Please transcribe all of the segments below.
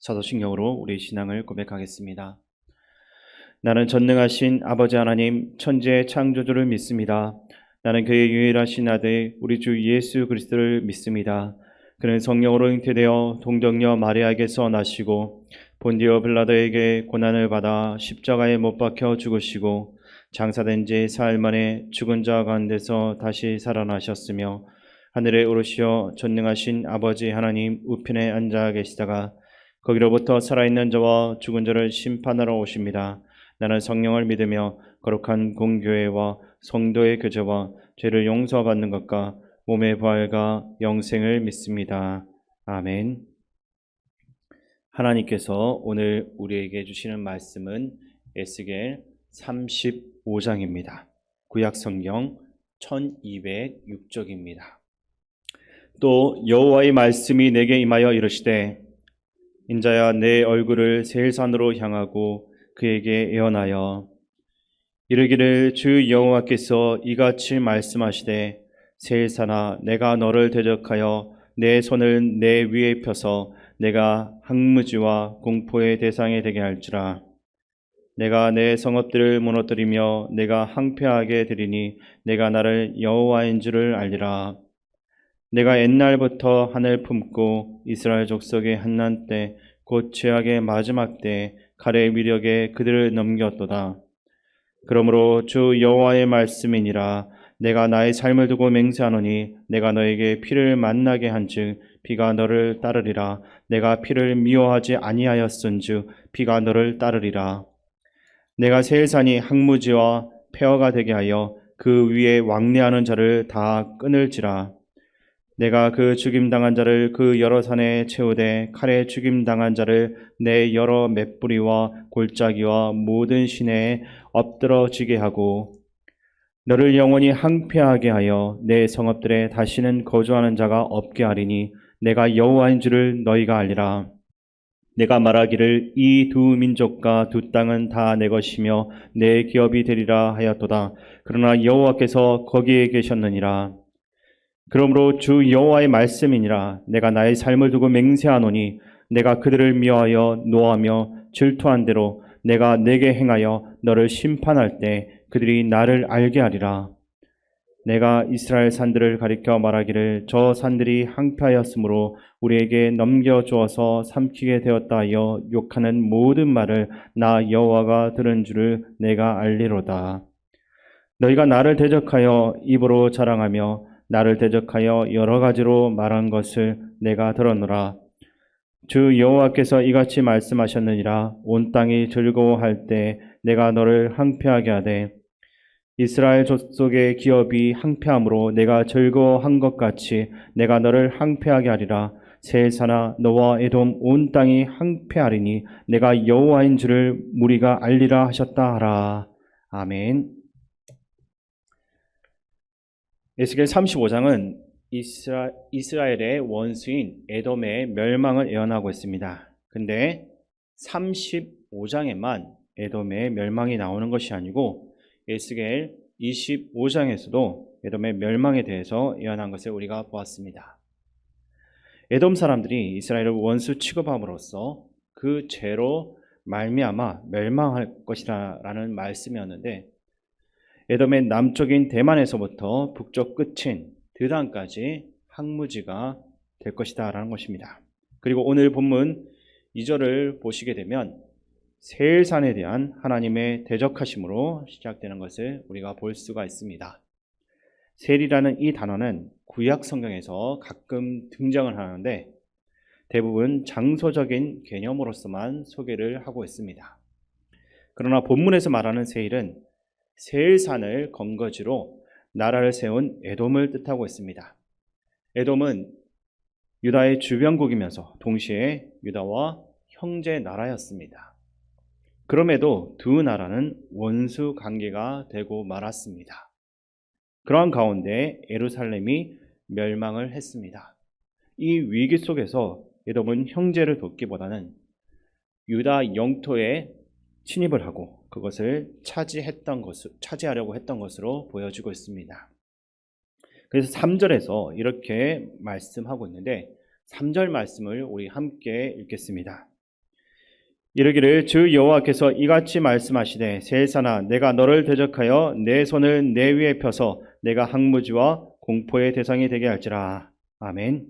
사도신경으로 우리 신앙을 고백하겠습니다. 나는 전능하신 아버지 하나님 천지의 창조주를 믿습니다. 나는 그의 유일하신 아들 우리 주 예수 그리스도를 믿습니다. 그는 성령으로 잉태되어 동정녀 마리아에게서 나시고 본디오 빌라도에게 고난을 받아 십자가에 못 박혀 죽으시고 장사된 지 사흘 만에 죽은 자 가운데서 다시 살아나셨으며 하늘에 오르시어 전능하신 아버지 하나님 우편에 앉아 계시다가 거기로부터 살아있는 자와 죽은 자를 심판하러 오십니다. 나는 성령을 믿으며 거룩한 공교회와 성도의 교제와 죄를 용서받는 것과 몸의 부활과 영생을 믿습니다. 아멘. 하나님께서 오늘 우리에게 주시는 말씀은 에스겔 35장입니다. 구약성경 1206쪽입니다. 또 여호와의 말씀이 내게 임하여 이르시되 인자야 내 얼굴을 세일산으로 향하고 그에게 예언하여 이르기를 주 여호와께서 이같이 말씀하시되 세일산아 내가 너를 대적하여 내 손을 내 위에 펴서 내가 항무지와 공포의 대상이 되게 할지라. 내가 내 성읍들을 무너뜨리며 내가 항폐하게 되리니 내가 나를 여호와인 줄을 알리라. 내가 옛날부터 하늘 품고 이스라엘 족속의 한난 때 곧 죄악의 마지막 때 칼의 위력에 그들을 넘겼도다. 그러므로 주 여호와의 말씀이니라. 내가 나의 삶을 두고 맹세하노니 내가 너에게 피를 만나게 한즉 피가 너를 따르리라. 내가 피를 미워하지 아니하였은즉 피가 너를 따르리라. 내가 세일산이 항무지와 폐허가 되게 하여 그 위에 왕래하는 자를 다 끊을지라. 내가 그 죽임당한 자를 그 여러 산에 채우되 칼에 죽임당한 자를 내 여러 맷뿌리와 골짜기와 모든 시내에 엎드러지게 하고 너를 영원히 항폐하게 하여 내 성읍들에 다시는 거주하는 자가 없게 하리니 내가 여호와인 줄을 너희가 알리라. 내가 말하기를 이 두 민족과 두 땅은 다 내 것이며 내 기업이 되리라 하였도다. 그러나 여호와께서 거기에 계셨느니라. 그러므로 주 여호와의 말씀이니라. 내가 나의 삶을 두고 맹세하노니 내가 그들을 미워하여 노하며 질투한 대로 내가 내게 행하여 너를 심판할 때 그들이 나를 알게 하리라. 내가 이스라엘 산들을 가리켜 말하기를 저 산들이 항폐하였으므로 우리에게 넘겨주어서 삼키게 되었다 하여 욕하는 모든 말을 나 여호와가 들은 줄을 내가 알리로다. 너희가 나를 대적하여 입으로 자랑하며 나를 대적하여 여러 가지로 말한 것을 내가 들었노라. 주 여호와께서 이같이 말씀하셨느니라. 온 땅이 즐거워할 때 내가 너를 항폐하게 하되 이스라엘 족속의 기업이 항폐함으로 내가 즐거워한 것 같이 내가 너를 항폐하게 하리라. 세일산아 너와 에돔 온 땅이 항폐하리니 내가 여호와인 줄을 무리가 알리라 하셨다 하라. 아멘. 에스겔 35장은 이스라엘의 원수인 에돔의 멸망을 예언하고 있습니다. 근데 35장에만 에돔의 멸망이 나오는 것이 아니고 에스겔 25장에서도 에돔의 멸망에 대해서 예언한 것을 우리가 보았습니다. 에돔 사람들이 이스라엘을 원수 취급함으로써 그 죄로 말미암아 멸망할 것이라는 말씀이었는데 에돔의 남쪽인 대만에서부터 북쪽 끝인 드단까지 항무지가 될 것이다 라는 것입니다. 그리고 오늘 본문 2절을 보시게 되면 세일산에 대한 하나님의 대적하심으로 시작되는 것을 우리가 볼 수가 있습니다. 세일이라는 이 단어는 구약 성경에서 가끔 등장을 하는데 대부분 장소적인 개념으로서만 소개를 하고 있습니다. 그러나 본문에서 말하는 세일은 세일산을 건거지로 나라를 세운 에돔을 뜻하고 있습니다. 에돔은 유다의 주변국이면서 동시에 유다와 형제 나라였습니다. 그럼에도 두 나라는 원수 관계가 되고 말았습니다. 그러한 가운데 예루살렘이 멸망을 했습니다. 이 위기 속에서 에돔은 형제를 돕기보다는 유다 영토에 침입을 하고 그것을 차지하려고 했던 것으로 보여지고 있습니다. 그래서 3절에서 이렇게 말씀하고 있는데 3절 말씀을 우리 함께 읽겠습니다. 이르기를 주 여호와께서 이같이 말씀하시되 세일사나 내가 너를 대적하여 내 손을 내 위에 펴서 내가 항무지와 공포의 대상이 되게 할지라. 아멘.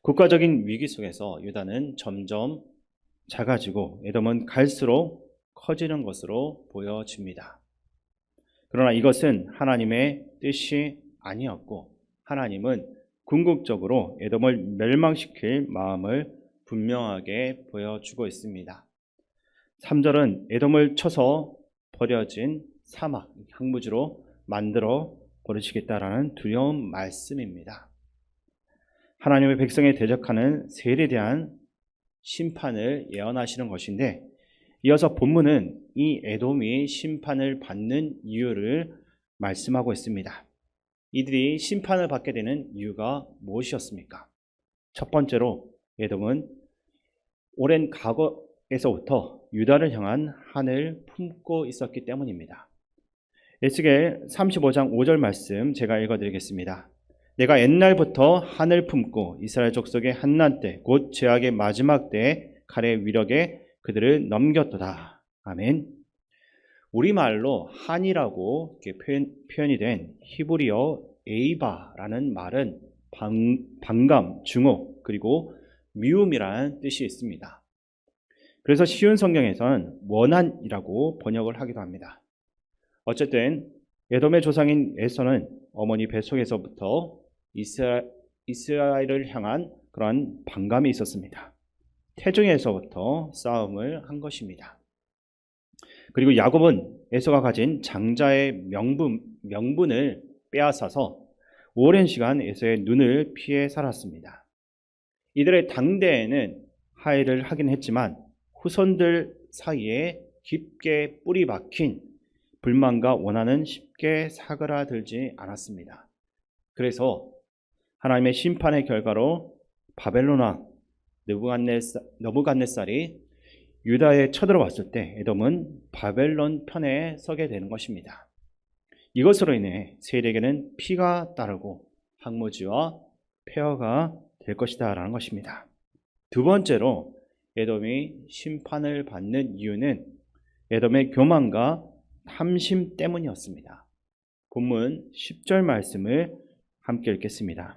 국가적인 위기 속에서 유다는 점점 작아지고 에돔은 갈수록 커지는 것으로 보여집니다. 그러나 이것은 하나님의 뜻이 아니었고 하나님은 궁극적으로 에돔을 멸망시킬 마음을 분명하게 보여주고 있습니다. 3절은 에돔을 쳐서 버려진 사막, 항무지로 만들어 버리시겠다라는 두려운 말씀입니다. 하나님의 백성에 대적하는 세일에 대한 심판을 예언하시는 것인데 이어서 본문은 이 에돔이 심판을 받는 이유를 말씀하고 있습니다. 이들이 심판을 받게 되는 이유가 무엇이었습니까? 첫 번째로 에돔은 오랜 과거에서부터 유다를 향한 한을 품고 있었기 때문입니다. 에스겔 35장 5절 말씀 제가 읽어드리겠습니다. 내가 옛날부터 한을 품고 이스라엘 족속의 한난 때 곧 죄악의 마지막 때에 칼의 위력에 그들을 넘겼도다. 아멘. 우리말로 한이라고 이렇게 표현이 된 히브리어 에이바라는 말은 반감, 증오, 그리고 미움이라는 뜻이 있습니다. 그래서 쉬운 성경에서는 원한이라고 번역을 하기도 합니다. 어쨌든 에돔의 조상인 에서는 어머니 뱃속에서부터 이스라엘을 향한 그런 반감이 있었습니다. 태중에서부터 싸움을 한 것입니다. 그리고 야곱은 에서가 가진 장자의 명분을 빼앗아서 오랜 시간 에서의 눈을 피해 살았습니다. 이들의 당대에는 화해를 하긴 했지만 후손들 사이에 깊게 뿌리 박힌 불만과 원한은 쉽게 사그라들지 않았습니다. 그래서 하나님의 심판의 결과로 바벨론 왕 느부갓네살이 유다에 쳐들어왔을 때 에돔은 바벨론 편에 서게 되는 것입니다. 이것으로 인해 세일에게는 피가 따르고 항무지와 폐허가 될 것이다 라는 것입니다. 두 번째로 에돔이 심판을 받는 이유는 에돔의 교만과 탐심 때문이었습니다. 본문 10절 말씀을 함께 읽겠습니다.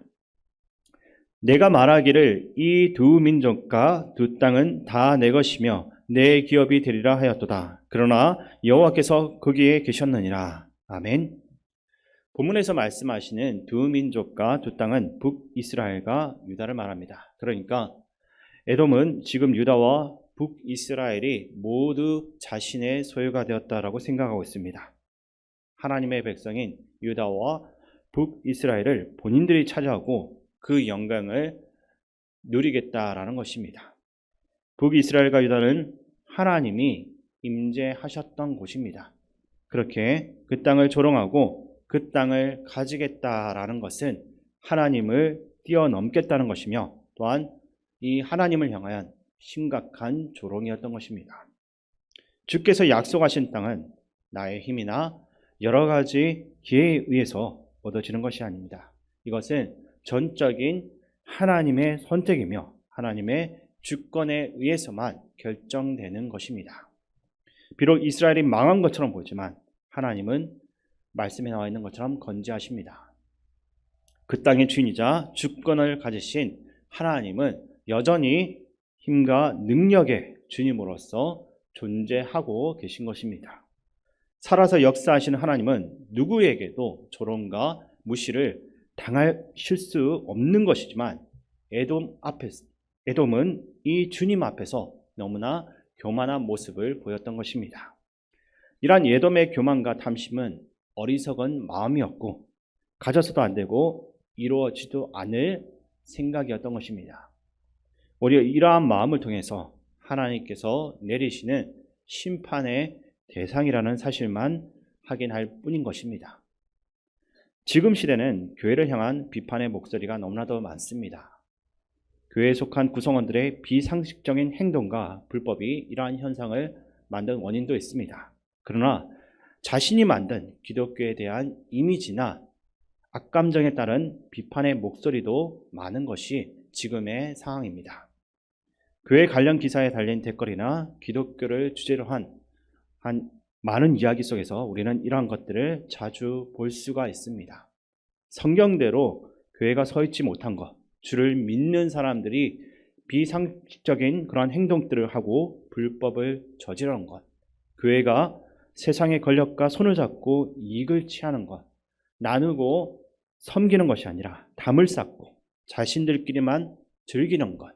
내가 말하기를 이 두 민족과 두 땅은 다 내 것이며 내 기업이 되리라 하였도다. 그러나 여호와께서 거기에 계셨느니라. 아멘. 본문에서 말씀하시는 두 민족과 두 땅은 북이스라엘과 유다를 말합니다. 그러니까 에돔은 지금 유다와 북이스라엘이 모두 자신의 소유가 되었다라고 생각하고 있습니다. 하나님의 백성인 유다와 북이스라엘을 본인들이 차지하고 그 영광을 누리겠다라는 것입니다. 북이스라엘과 유다는 하나님이 임재하셨던 곳입니다. 그렇게 그 땅을 조롱하고 그 땅을 가지겠다라는 것은 하나님을 뛰어넘겠다는 것이며 또한 이 하나님을 향한 심각한 조롱이었던 것입니다. 주께서 약속하신 땅은 나의 힘이나 여러 가지 기회에 의해서 얻어지는 것이 아닙니다. 이것은 전적인 하나님의 선택이며 하나님의 주권에 의해서만 결정되는 것입니다. 비록 이스라엘이 망한 것처럼 보이지만 하나님은 말씀에 나와 있는 것처럼 건재하십니다. 그 땅의 주인이자 주권을 가지신 하나님은 여전히 힘과 능력의 주님으로서 존재하고 계신 것입니다. 살아서 역사하시는 하나님은 누구에게도 조롱과 무시를 당하실 수 없는 것이지만 에돔은 이 주님 앞에서 너무나 교만한 모습을 보였던 것입니다. 이러한 에돔의 교만과 탐심은 어리석은 마음이었고 가져서도 안 되고 이루어지도 않을 생각이었던 것입니다. 오히려 이러한 마음을 통해서 하나님께서 내리시는 심판의 대상이라는 사실만 확인할 뿐인 것입니다. 지금 시대는 교회를 향한 비판의 목소리가 너무나도 많습니다. 교회에 속한 구성원들의 비상식적인 행동과 불법이 이러한 현상을 만든 원인도 있습니다. 그러나 자신이 만든 기독교에 대한 이미지나 악감정에 따른 비판의 목소리도 많은 것이 지금의 상황입니다. 교회 관련 기사에 달린 댓글이나 기독교를 주제로 한 많은 이야기 속에서 우리는 이러한 것들을 자주 볼 수가 있습니다. 성경대로 교회가 서 있지 못한 것, 주를 믿는 사람들이 비상식적인 그러한 행동들을 하고 불법을 저지르는 것, 교회가 세상의 권력과 손을 잡고 이익을 취하는 것, 나누고 섬기는 것이 아니라 담을 쌓고 자신들끼리만 즐기는 것,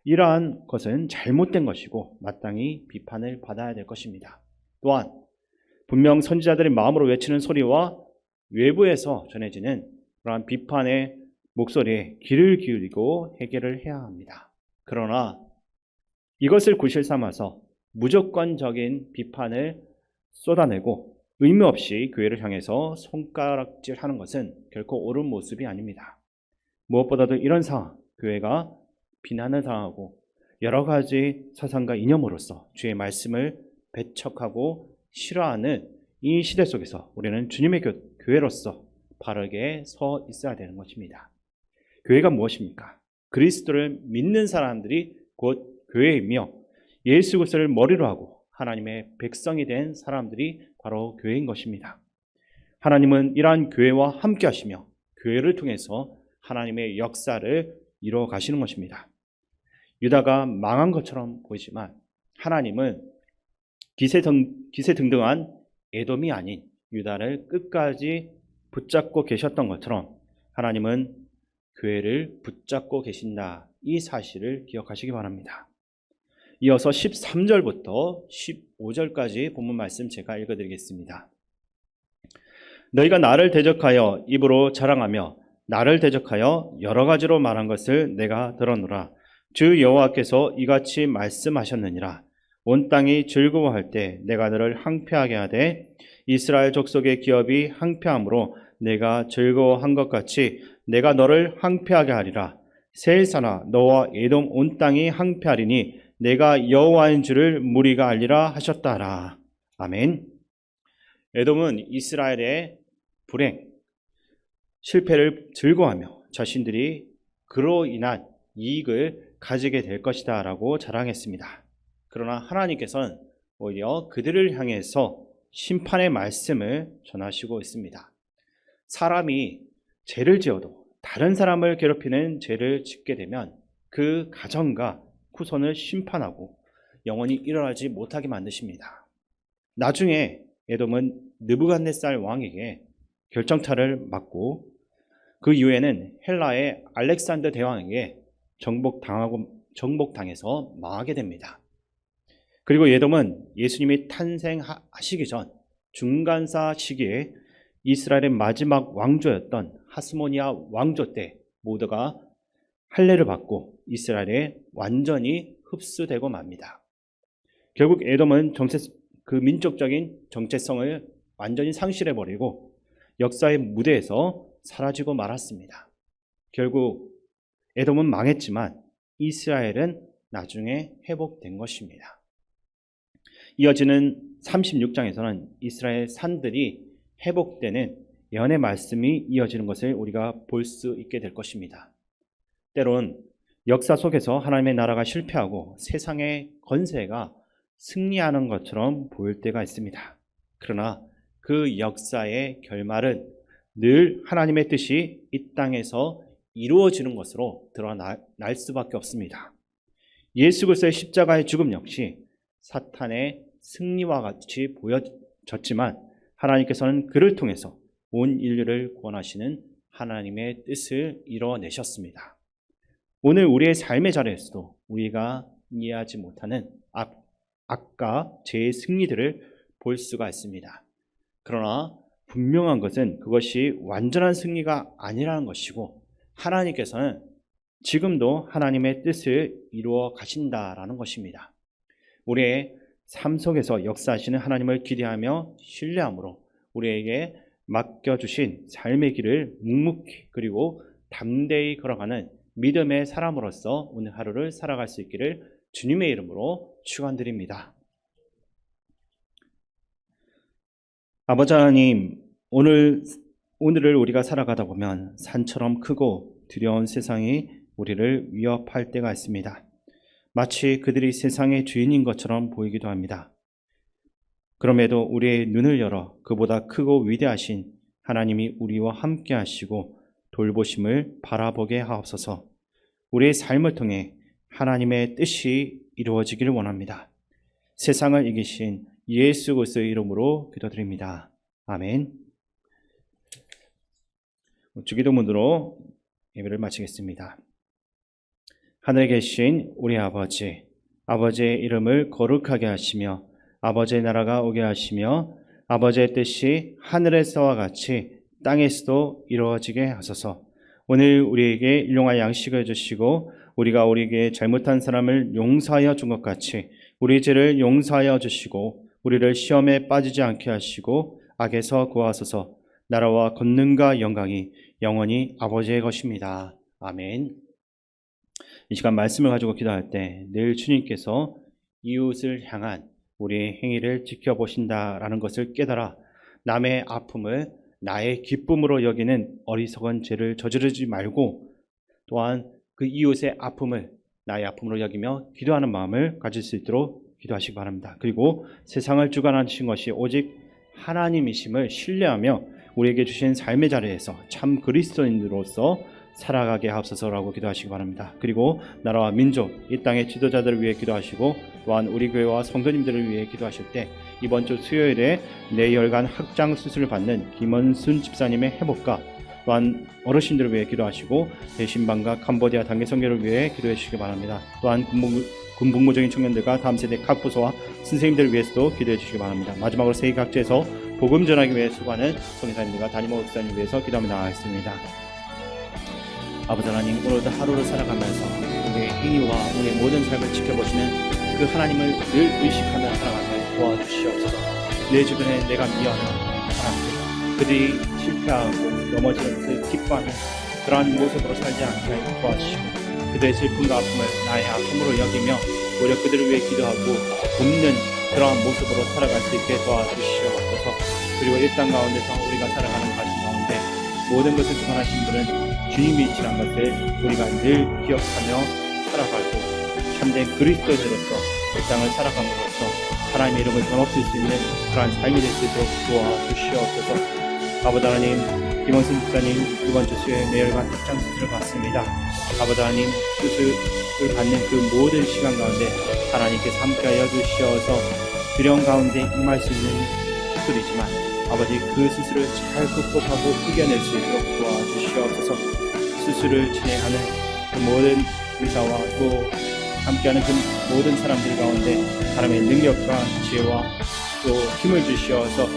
이러한 것은 잘못된 것이고 마땅히 비판을 받아야 될 것입니다. 또한 분명 선지자들의 마음으로 외치는 소리와 외부에서 전해지는 그러한 비판의 목소리에 귀를 기울이고 해결을 해야 합니다. 그러나 이것을 구실 삼아서 무조건적인 비판을 쏟아내고 의미 없이 교회를 향해서 손가락질하는 것은 결코 옳은 모습이 아닙니다. 무엇보다도 이런 상황, 교회가 비난을 당하고 여러 가지 사상과 이념으로서 주의 말씀을 배척하고 싫어하는 이 시대 속에서 우리는 주님의 교회로서 바르게 서 있어야 되는 것입니다. 교회가 무엇입니까? 그리스도를 믿는 사람들이 곧 교회이며 예수 그리스도를 머리로 하고 하나님의 백성이 된 사람들이 바로 교회인 것입니다. 하나님은 이러한 교회와 함께 하시며 교회를 통해서 하나님의 역사를 이루어 가시는 것입니다. 유다가 망한 것처럼 보이지만 하나님은 기세등등한 에돔이 아닌 유다를 끝까지 붙잡고 계셨던 것처럼 하나님은 교회를 붙잡고 계신다. 이 사실을 기억하시기 바랍니다. 이어서 13절부터 15절까지 본문 말씀 제가 읽어드리겠습니다. 너희가 나를 대적하여 입으로 자랑하며 나를 대적하여 여러 가지로 말한 것을 내가 들었노라. 주 여호와께서 이같이 말씀하셨느니라. 온 땅이 즐거워할 때 내가 너를 항폐하게 하되 이스라엘 족속의 기업이 항폐함으로 내가 즐거워한 것 같이 내가 너를 항폐하게 하리라. 세일사나 너와 에돔 온 땅이 항폐하리니 내가 여호와인 줄을 무리가 알리라 하셨다라. 아멘. 에돔은 이스라엘의 불행, 실패를 즐거워하며 자신들이 그로 인한 이익을 가지게 될 것이다 라고 자랑했습니다. 그러나 하나님께서는 오히려 그들을 향해서 심판의 말씀을 전하시고 있습니다. 사람이 죄를 지어도 다른 사람을 괴롭히는 죄를 짓게 되면 그 가정과 후손을 심판하고 영원히 일어나지 못하게 만드십니다. 나중에 에돔은 느부갓네살 왕에게 결정타를 맞고 그 이후에는 헬라의 알렉산더 대왕에게 정복당해서 망하게 됩니다. 그리고 에돔은 예수님이 탄생하시기 전 중간사 시기에 이스라엘의 마지막 왕조였던 하스모니아 왕조 때 모두가 할례를 받고 이스라엘에 완전히 흡수되고 맙니다. 결국 에돔은 그 민족적인 정체성을 완전히 상실해버리고 역사의 무대에서 사라지고 말았습니다. 결국 에돔은 망했지만 이스라엘은 나중에 회복된 것입니다. 이어지는 36장에서는 이스라엘 산들이 회복되는 예언의 말씀이 이어지는 것을 우리가 볼 수 있게 될 것입니다. 때론 역사 속에서 하나님의 나라가 실패하고 세상의 권세가 승리하는 것처럼 보일 때가 있습니다. 그러나 그 역사의 결말은 늘 하나님의 뜻이 이 땅에서 이루어지는 것으로 드러날 수밖에 없습니다. 예수 그리스도의 십자가의 죽음 역시 사탄의 승리와 같이 보여졌지만 하나님께서는 그를 통해서 온 인류를 구원하시는 하나님의 뜻을 이뤄내셨습니다. 오늘 우리의 삶의 자리에서도 우리가 이해하지 못하는 악과 죄의 승리들을 볼 수가 있습니다. 그러나 분명한 것은 그것이 완전한 승리가 아니라는 것이고 하나님께서는 지금도 하나님의 뜻을 이루어 가신다라는 것입니다. 우리의 삶 속에서 역사하시는 하나님을 기대하며 신뢰함으로 우리에게 맡겨주신 삶의 길을 묵묵히 그리고 담대히 걸어가는 믿음의 사람으로서 오늘 하루를 살아갈 수 있기를 주님의 이름으로 축원드립니다. 아버지 하나님, 오늘을 우리가 살아가다 보면 산처럼 크고 두려운 세상이 우리를 위협할 때가 있습니다. 마치 그들이 세상의 주인인 것처럼 보이기도 합니다. 그럼에도 우리의 눈을 열어 그보다 크고 위대하신 하나님이 우리와 함께 하시고 돌보심을 바라보게 하옵소서. 우리의 삶을 통해 하나님의 뜻이 이루어지기를 원합니다. 세상을 이기신 예수 그리스도의 이름으로 기도드립니다. 아멘. 주기도문으로 예배를 마치겠습니다. 하늘에 계신 우리 아버지, 아버지의 이름을 거룩하게 하시며 아버지의 나라가 오게 하시며 아버지의 뜻이 하늘에서와 같이 땅에서도 이루어지게 하소서. 오늘 우리에게 일용할 양식을 주시고 우리가 우리에게 잘못한 사람을 용서하여 준 것 같이 우리 죄를 용서하여 주시고 우리를 시험에 빠지지 않게 하시고 악에서 구하소서. 나라와 권능과 영광이 영원히 아버지의 것입니다. 아멘. 이 시간 말씀을 가지고 기도할 때 늘 주님께서 이웃을 향한 우리의 행위를 지켜보신다라는 것을 깨달아 남의 아픔을 나의 기쁨으로 여기는 어리석은 죄를 저지르지 말고 또한 그 이웃의 아픔을 나의 아픔으로 여기며 기도하는 마음을 가질 수 있도록 기도하시기 바랍니다. 그리고 세상을 주관하신 것이 오직 하나님이심을 신뢰하며 우리에게 주신 삶의 자리에서 참 그리스도인으로서 살아가게 하옵소서라고 기도하시기 바랍니다. 그리고 나라와 민족, 이 땅의 지도자들을 위해 기도하시고 또한 우리 교회와 성도님들을 위해 기도하실 때 이번 주 수요일에 뇌혈관 확장 수술을 받는 김원순 집사님의 회복과 또한 어르신들을 위해 기도하시고 대신방과 캄보디아 단계 선교를 위해 기도해 주시기 바랍니다. 또한 군복무적인 청년들과 다음 세대 각부서와 선생님들을 위해서도 기도해 주시기 바랍니다. 마지막으로 세계 각지에서 복음 전하기 위해 수고하는 선교사님들과 담임 목사님 위해서 기도하며 나아가겠습니다. 아버지 하나님, 오늘도 하루를 살아가면서 우리의 행위와 우리의 모든 삶을 지켜보시는 그 하나님을 늘 의식하며 살아가며 도와주시옵소서. 내 주변에 내가 미워하는 사람들, 그들이 실패하고 넘어지는 것을 기뻐하는 그러한 모습으로 살지 않게 하여 도와주시고 그들의 슬픔과 아픔을 나의 아픔으로 여기며 오히려 그들을 위해 기도하고 돕는 그러한 모습으로 살아갈 수 있게 도와주시옵소서. 그리고 이 땅 가운데서 우리가 살아가는 가정 가운데 모든 것을 주관하신 분은 주님이 지난 것을 우리가 늘 기억하며 살아가고 참된 그리스도인으로서 이 땅을 살아감으로써 하나님의 이름을 더 높일 수 있는 그러한 삶이 될 수 있도록 도와주시옵소서. 아버지 하나님, 김원순 집사님 이번 주 수요일 뇌혈관 확장 수술을 받습니다. 아버지 하나님, 수술을 받는 그 모든 시간 가운데 하나님께서 함께하여 주시어서 두려움 가운데 임할 수 있는 수술이지만 아버지 그 수술을 잘 극복하고 이겨낼 수 있도록 도와주시옵소서. 수술을 진행하는 그 모든 의사와 또 함께하는 그 모든 사람들 가운데 하나님의 능력과 지혜와 또 힘을 주시어서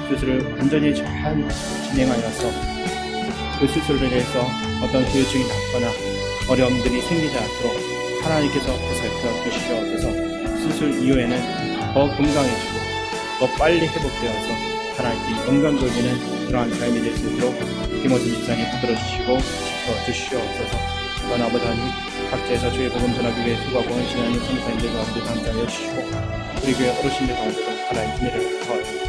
수술을 완전히 잘 진행하여서 그 수술을 인해서 어떤 후유증이 났거나 어려움들이 생기지 않도록 하나님께서 보살펴 주시옵소서. 수술 이후에는 더 건강해지고 더 빨리 회복되어서 하나님께 영광 돌리는 그러한 삶이 될 수 있도록 김원순 집사님 붙들어 주시고 지켜주시옵소서. 또한 아버지 하나님, 각지에서 주의 복음 전하기 위해 수고하고 헌신하는 선교사님들 가운데 함께하여 주시고 우리 교회 어르신들 가운데도 하나님의 은혜를 더하여